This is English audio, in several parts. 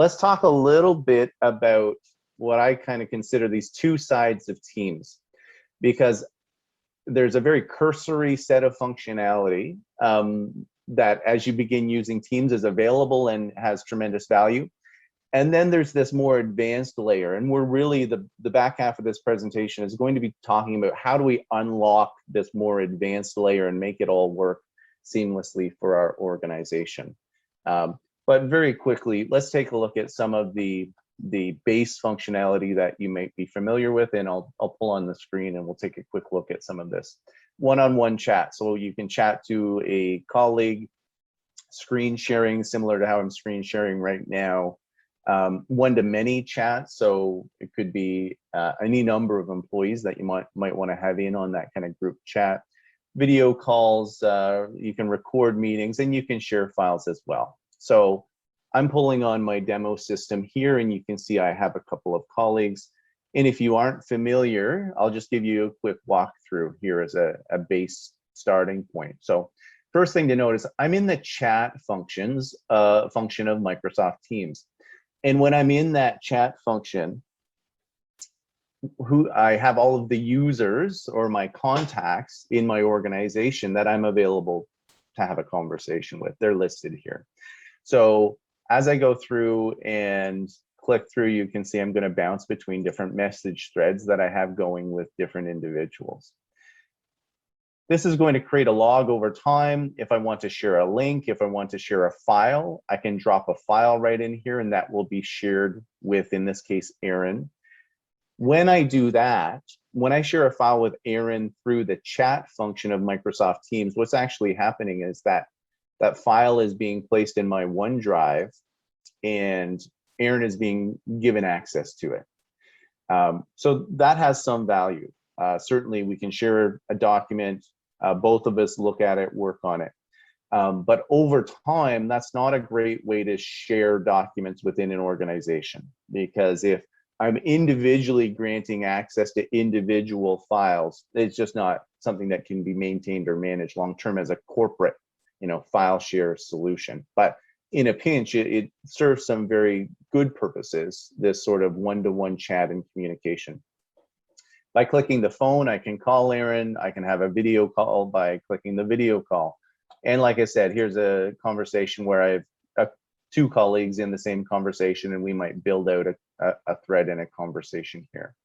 let's talk a little bit about what I kind of consider these two sides of Teams, because there's a very cursory set of functionality that as you begin using Teams is available and has tremendous value. And then there's this more advanced layer, and we're really, the back half of this presentation is going to be talking about how do we unlock this more advanced layer and make it all work seamlessly for our organization. But very quickly, let's take a look at some of the base functionality that you might be familiar with, and I'll pull on the screen and we'll take a quick look at some of this. One-on-one chat, so you can chat to a colleague, screen sharing similar to how I'm screen sharing right now. One-to-many chat, so it could be any number of employees that you might want to have in on that kind of group chat. Video calls, you can record meetings, and you can share files as well. So I'm pulling on my demo system here, and you can see I have a couple of colleagues. And if you aren't familiar, I'll just give you a quick walkthrough here as a base starting point. So first thing to note is I'm in the chat functions function of Microsoft Teams. And when I'm in that chat function, I have all of the users or my contacts in my organization that I'm available to have a conversation with. They're listed here. So as I go through and click through, you can see I'm going to bounce between different message threads that I have going with different individuals. This is going to create a log over time. If I want to share a link, if I want to share a file, I can drop a file right in here, and that will be shared with, in this case, Aaron. When I do that, when I share a file with Aaron through the chat function of Microsoft Teams, what's actually happening is that that file is being placed in my OneDrive, and Aaron is being given access to it. So that has some value. Certainly, we can share a document, both of us look at it, work on it. But over time, that's not a great way to share documents within an organization, because if I'm individually granting access to individual files, it's just not something that can be maintained or managed long-term as a corporate, file share solution. But in a pinch, it serves some very good purposes, this sort of one-to-one chat and communication. By clicking the phone, I can call Aaron. I can have a video call by clicking the video call. And like I said, here's a conversation where I have two colleagues in the same conversation, and we might build out a thread in a conversation here.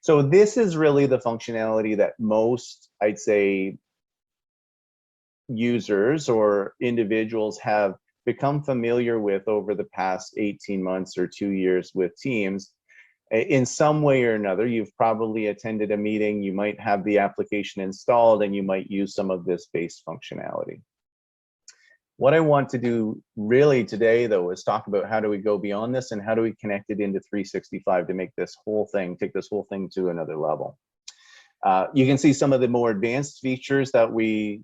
So this is really the functionality that most, I'd say, users or individuals have become familiar with over the past 18 months or 2 years with Teams. In some way or another, you've probably attended a meeting, you might have the application installed, and you might use some of this base functionality. What I want to do really today, though, is talk about how do we go beyond this and how do we connect it into 365 to make this whole thing, take this whole thing to another level. You can see some of the more advanced features that we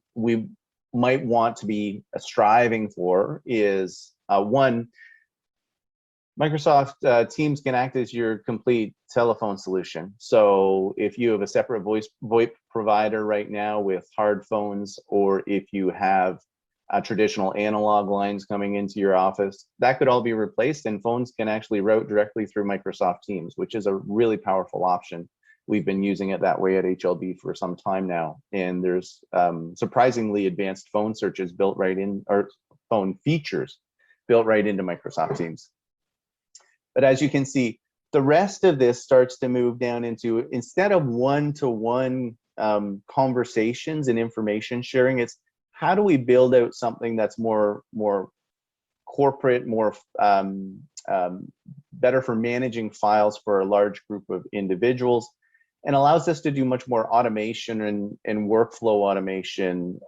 might want to be striving for is one, Microsoft Teams can act as your complete telephone solution. So if you have a separate VoIP provider right now with hard phones, or if you have traditional analog lines coming into your office, that could all be replaced, and phones can actually route directly through Microsoft Teams, which is a really powerful option. We've been using it that way at HLB for some time now, and there's surprisingly advanced phone searches built right in, or phone features built right into Microsoft Teams. But as you can see, the rest of this starts to move down into, instead of one-to-one conversations and information sharing, it's how do we build out something that's more corporate, more better for managing files for a large group of individuals, and allows us to do much more automation and workflow automation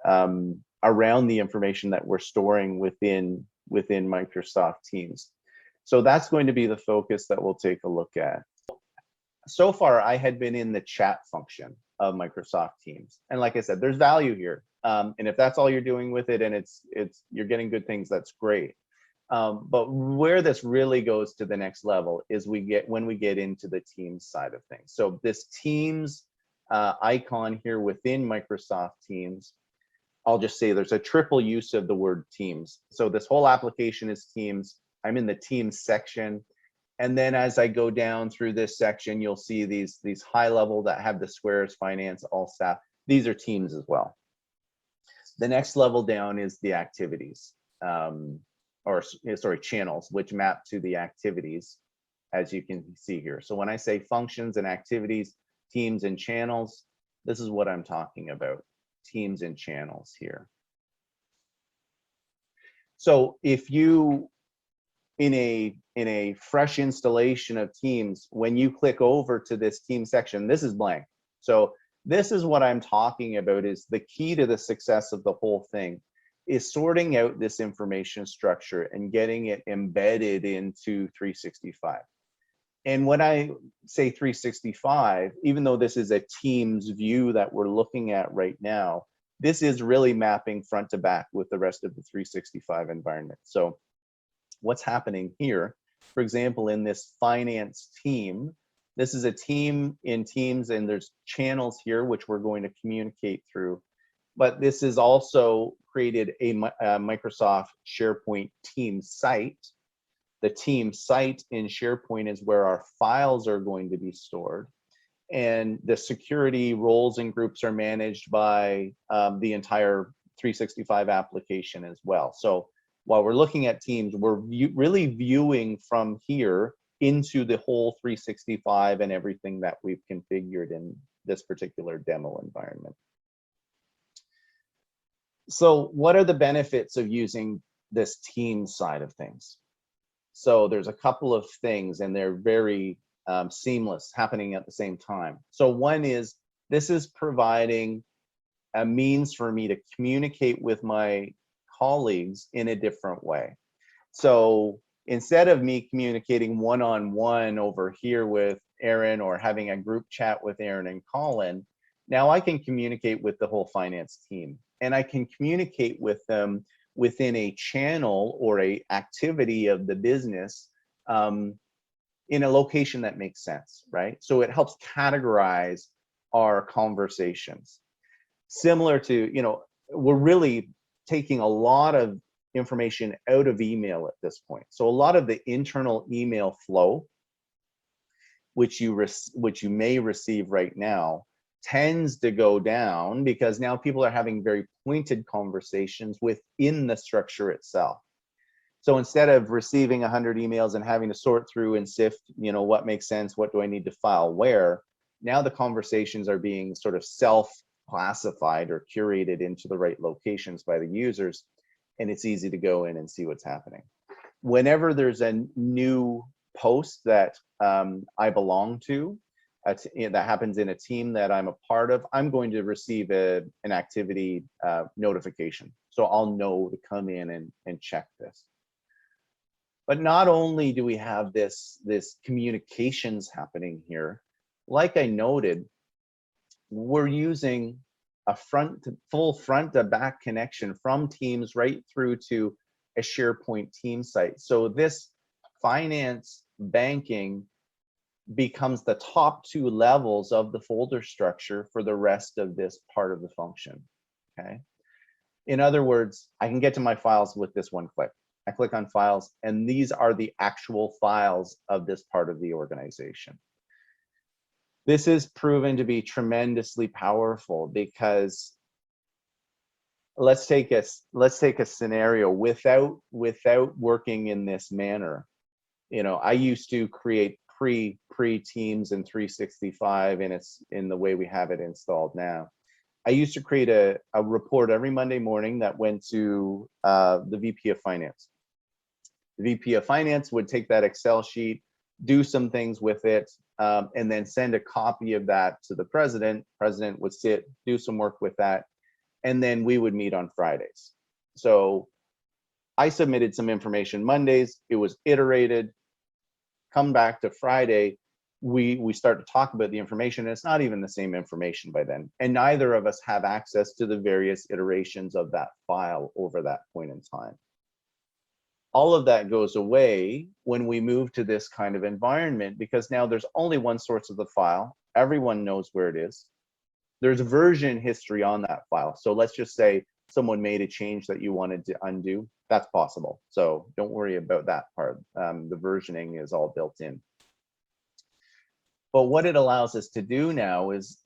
around the information that we're storing within Microsoft Teams. So that's going to be the focus that we'll take a look at. So far, I had been in the chat function of Microsoft Teams, and like I said, there's value here. And if that's all you're doing with it, and you're getting good things, that's great. But where this really goes to the next level is when we get into the Teams side of things. So this Teams icon here within Microsoft Teams, I'll just say there's a triple use of the word Teams. So this whole application is Teams. I'm in the teams section. And then as I go down through this section, you'll see these high level that have the squares, finance, all staff. These are teams as well. The next level down is the activities, or sorry, channels, which map to the activities, as you can see here. So when I say functions and activities, teams and channels, this is what I'm talking about, teams and channels here. So if you, in a fresh installation of Teams, when you click over to this team section, this is blank. So this is what I'm talking about, is the key to the success of the whole thing is sorting out this information structure and getting it embedded into 365. And when I say 365, even though this is a Teams view that we're looking at right now, this is really mapping front to back with the rest of the 365 environment. So what's happening here, for example, in this finance team, this is a team in Teams, and there's channels here which we're going to communicate through. But this is also created a Microsoft SharePoint team site. The team site in SharePoint is where our files are going to be stored. And the security roles and groups are managed by the entire 365 application as well. So while we're looking at Teams, we're really viewing from here into the whole 365 and everything that we've configured in this particular demo environment. So what are the benefits of using this Teams side of things? So there's a couple of things, and they're very seamless, happening at the same time. So one is, this is providing a means for me to communicate with my colleagues in a different way. So instead of me communicating one-on-one over here with Aaron, or having a group chat with Aaron and Colin, now I can communicate with the whole finance team, and I can communicate with them within a channel or a activity of the business in a location that makes sense, right? So it helps categorize our conversations. Similar to, you know, we're really taking a lot of information out of email at this point. So a lot of the internal email flow, which you may receive right now, tends to go down because now people are having very pointed conversations within the structure itself. So instead of receiving 100 emails and having to sort through and sift, you know, what makes sense, what do I need to file where, now the conversations are being sort of self-classified or curated into the right locations by the users, and it's easy to go in and see what's happening. Whenever there's a new post that I belong to, that happens in a team that I'm a part of, I'm going to receive an activity notification. So I'll know to come in and check this. But not only do we have this communications happening here, like I noted, we're using a full front to back connection from Teams right through to a SharePoint team site. So this finance banking becomes the top two levels of the folder structure for the rest of this part of the function, okay? In other words, I can get to my files with this one click. I click on files, and these are the actual files of this part of the organization. This is proven to be tremendously powerful because let's take a scenario without working in this manner. You know, I used to create pre-Teams in 365, and it's in the way we have it installed now. I used to create a report every Monday morning that went to the VP of Finance. The VP of Finance would take that Excel sheet, do some things with it, and then send a copy of that to the president. President would sit, do some work with that, and then we would meet on Fridays. So I submitted some information Mondays, it was iterated, come back to Friday, we start to talk about the information, and it's not even the same information by then. And neither of us have access to the various iterations of that file over that point in time. All of that goes away when we move to this kind of environment, because now there's only one source of the file. Everyone knows where it is. There's version history on that file. So let's just say someone made a change that you wanted to undo. that's possible. So don't worry about that part. The versioning is all built in. But what it allows us to do now is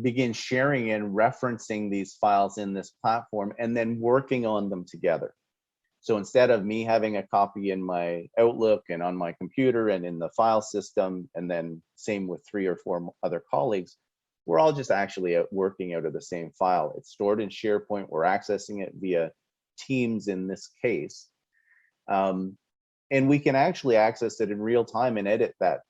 begin sharing and referencing these files in this platform and then working on them together. So instead of me having a copy in my Outlook and on my computer and in the file system, and then same with 3 or 4 other colleagues, we're all just actually working out of the same file. It's stored in SharePoint. We're accessing it via Teams in this case. And we can actually access it in real time and edit that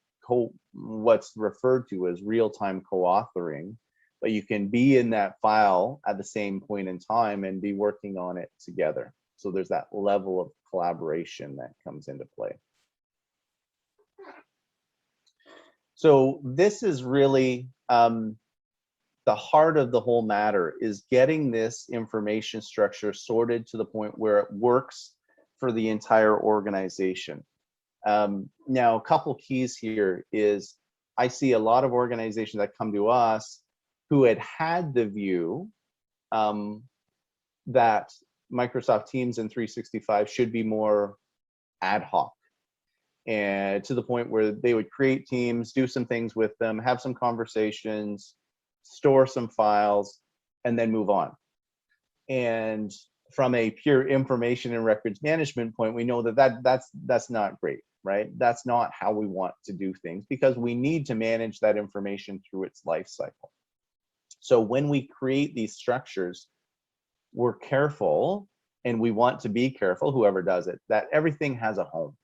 what's referred to as real-time co-authoring. But you can be in that file at the same point in time and be working on it together. So there's that level of collaboration that comes into play. So this is really the heart of the whole matter, is getting this information structure sorted to the point where it works for the entire organization. Now, a couple keys here is I see a lot of organizations that come to us who had the view that Microsoft Teams and 365 should be more ad hoc, and to the point where they would create teams, do some things with them, have some conversations, store some files, and then move on. And from a pure information and records management point, we know that that's not great, right? That's not how we want to do things, because we need to manage that information through its life cycle. So when we create these structures, we're careful, and we want to be careful, whoever does it, that everything has a home.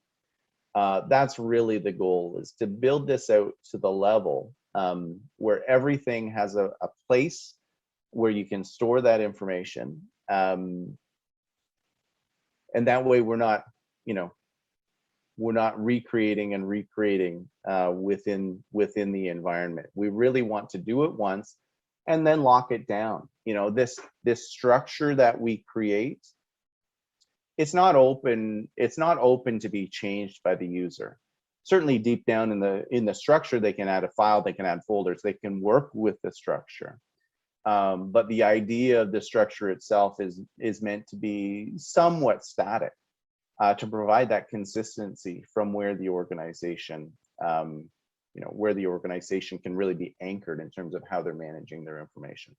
That's really the goal, is to build this out to the level where everything has a place where you can store that information. And that way we're not, we're not recreating and recreating within the environment. We really want to do it once and then lock it down. This structure that we create, it's not open to be changed by the user. Certainly deep down in the structure, they can add a file, they can add folders, they can work with the structure. But the idea of the structure itself is meant to be somewhat static, to provide that consistency from where the organization, where the organization can really be anchored in terms of how they're managing their information.